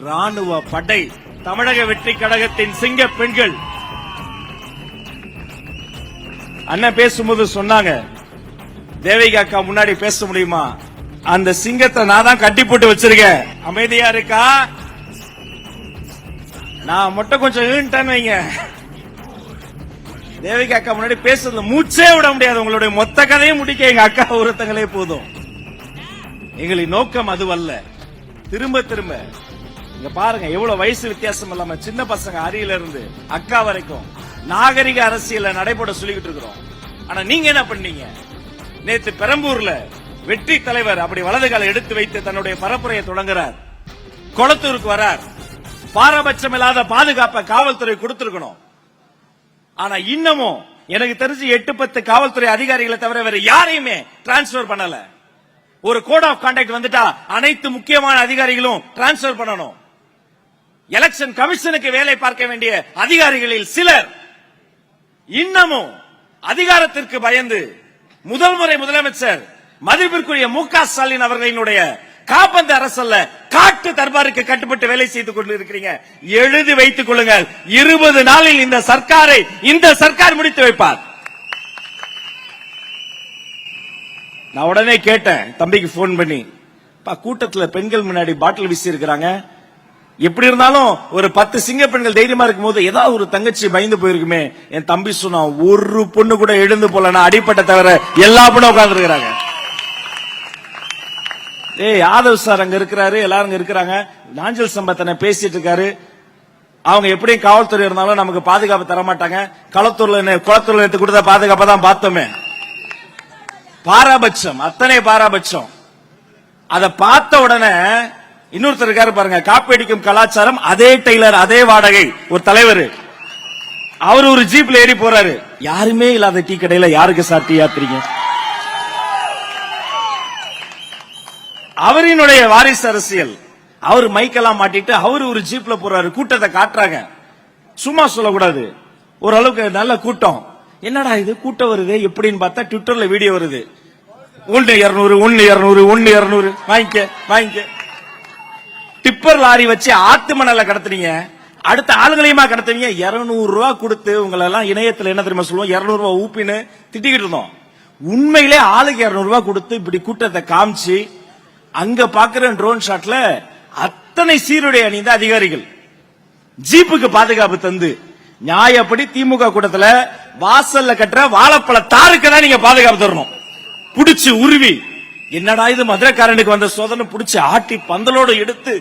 ராணுவ படை தமிழக வெற்றி கழகத்தின் சிங்க பெண்கள் அண்ணன் பேசும்போது சொன்னாங்க, தேவிகா அக்கா முன்னாடி பேச முடியுமா? அந்த சிங்கத்தை நான் தான் கட்டி போட்டு வச்சிருக்கேன். அமைதியா இருக்கா? நான் மட்டும் கொஞ்சம் ஈன்ட்டேன்னு வைங்க, தேவிகா அக்கா முன்னாடி பேசுறது மூச்சே விட முடியாது. உங்களுடைய மொத்த கதையும் முடிக்க எங்க அக்கா ஒருத்தங்களே போதும். எங்களின் நோக்கம் அதுவல்ல. திரும்ப திரும்ப இங்க பாருங்க, எவ்வளவு வயசு வித்தியாசம் இல்லாம சின்ன பசங்க அரியில இருந்து அக்கா வரைக்கும் நாகரிக அரசியல நடைபெற சொல்லிக்கிட்டு இருக்கிறோம். ஆனா நீங்க என்ன பண்ணீங்க? நேத்து பெரம்பூர்ல வெற்றி தலைவர் அப்படி வலது கால எடுத்து வைத்து தன்னுடைய பரப்புரையை தொடங்குறார். கொளத்தூருக்கு வரார். பாரபட்சம் இல்லாத பாதுகாப்பை காவல்துறை கொடுத்திருக்கணும். ஆனா இன்னமும் எனக்கு தெரிஞ்சு 8-10 காவல்துறை அதிகாரிகளை தவிர வேற யாரையுமே டிரான்ஸ்பர் பண்ணல. ஒரு கோட் ஆஃப் கான்டாக்ட் வந்துட்டா அனைத்து முக்கியமான அதிகாரிகளும் டிரான்ஸ்பர் பண்ணணும். எலெக்ஷன் கமிஷனுக்கு வேலை பார்க்க வேண்டிய அதிகாரிகளில் சிலர் இன்னமும் அதிகாரத்திற்கு பயந்து முதல் முறை முதலமைச்சர் மதிப்பிற்குரிய மு.க. ஸ்டாலின் அவர்களினுடைய காப்பந்து அரசல்ல காட்டு தர்பாருக்கு கட்டுப்பட்டு வேலை செய்து கொண்டிருக்கிறீங்க. எழுதி வைத்துக் கொள்ளுங்கள், 20 நாளில் இந்த சர்க்கார் முடித்து வைப்பார். நான் உடனே கேட்டேன் தம்பிக்கு போன் பண்ணி, கூட்டத்தில் பெண்கள் முன்னாடி பாட்டில் வீசி இருக்கிறாங்க, எப்படி இருந்தாலும் ஒரு 10 சிங்க பெண்கள் தைரியமா இருக்கும் போது ஏதாவது ஒரு தங்கச்சி பயந்து போயிருக்குமே. என் தம்பி சொன்னா, ஒரு பொண்ணு கூட எழுந்து போலனா அடிப்பட்ட தவிர எல்லா பொண்ணும் உட்கார்ந்து இருக்கிறாங்க. யாதவ் சார் அங்க இருக்கிறாரு, எல்லாரும் அங்க இருக்கிறாங்க. நாஞ்சல் சம்பத்தனை பேசிட்டு இருக்காரு. அவங்க எப்படியும் காவல்துறை இருந்தாலும் நமக்கு பாதுகாப்பு தர மாட்டாங்க. குளத்தூர்ல எடுத்து கொடுத்த பாதுகாப்பை தான் பார்த்தோமே. பாராபட்சம், அத்தனை பாராபட்சம். அதை பார்த்த உடனே இன்னொருத்தர் இருக்காரு பாருங்க, காப்பீடிக்கும் கலாச்சாரம், அதே டெய்லர், அதே வாடகை, ஒரு தலைவர். அவர் ஒரு ஜீப்ல ஏறி போறாரு. யாருமே இல்லாத டீ கடையில யாருக்கு சார் டீ ஆத்துறீங்க? அவரினுடைய வாரிசு அரசியல். அவர் மைக்கெல்லாம் மாட்டிட்டு அவர் ஒரு ஜீப்ல போறாரு. கூட்டத்தை காட்டுறாங்க, சும்மா சொல்லக்கூடாது. ஓரளவுக்கு நல்ல கூட்டம். என்னடா இது கூட்டம் வருது எப்படின்னு பார்த்தா ட்விட்டர்ல வீடியோ வருது. 1-200 வாங்கிக்க. டிப்பர் லாரி வச்சு ஆத்து மணல கடத்துறீங்க, அடுத்த ஆளுங்களையுமா கடத்துவீங்க. 200 ரூபாய் கொடுத்து உங்களை எல்லாம் இணையத்தில் என்ன தெரியுமா சொல்லுவோம், 200 ரூபாய் ஊப்பின்னு திட்டிக்கிட்டு இருந்தோம். உண்மையிலே ஆளுக்கு 200 ரூபாய் கொடுத்து இப்படி கூட்டத்தை காமிச்சு அங்க பாக்குற ட்ரோன் ஷாட்ல அத்தனை சீருடை அணிந்த அதிகாரிகள் ஜீப்புக்கு பாதுகாப்பு தந்து, நியாயப்படி திமுக கூட்டத்துல வாசல்ல கட்டுற வாழைப்பழ தாருக்கு தான் நீங்க பாதுகாப்பு தரணும். புடிச்சு உருவி, என்னடா இது மதுரைக்காரனுக்கு வந்த சோதனை, புடிச்சு ஆட்டி பந்தலோடு எடுத்து